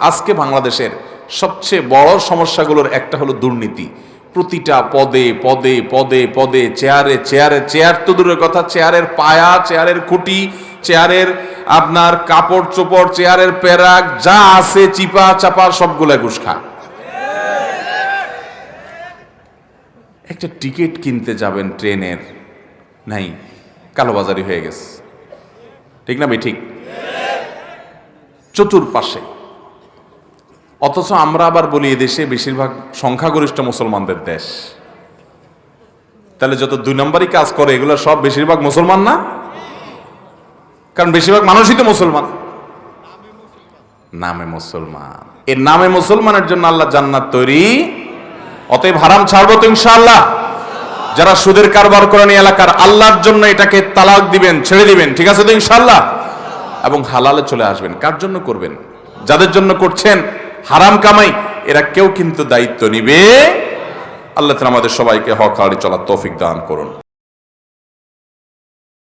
আজকে বাংলাদেশের সবচেয়ে বড় সমস্যাগুলোর একটা হলো দুর্নীতি। প্রতিটা পদে পদে পদে পদে চেয়ারে চেয়ারে, চেয়ার তো দূরের কথা, চেয়ারের পায়া, চেয়ারের খুঁটি, চেয়ারের আপনার কাপড় চোপড়, চেয়ারের প্যারাক যা আছে চিপা চাপা সবগুলা ঘুষ খা। একটা টিকিট কিনতে যাবেন ট্রেনের, নাই, কালোবাজারি হয়ে গেছে, ঠিক না ভাই? ঠিক। চতুর্পাশে, অথচ আমরা আবার বলি এদেশে বেশিরভাগ সংখ্যাগরিষ্ঠ মুসলমানদের দেশ। তাহলে যত দুই নম্বরই কাজ করে এগুলো সব বেশিরভাগ মুসলমান না? কারণ বেশিরভাগ মানুষই তো মুসলমান, নামে মুসলমান। এর নামে মুসলমানের জন্য আল্লাহ জান্নাত তৈরি। অতএব হারাম ছাড়বো তো ইনশাআল্লাহ। যারা সুদের কারবার করেন এলাকার, আল্লাহর জন্য এটাকে তালাক দিবেন, ছেড়ে দিবেন, ঠিক আছে তো ইনশাআল্লাহ? এবং হালালে চলে আসবেন। কার জন্য করবেন? যাদের জন্য করছেন হারাম কামাই, এরা কেউ কিন্তু দায়িত্ব নিবে। আল্লাহ তাআলা আমাদের সবাইকে হক হালালে চলার তৌফিক দান করুন।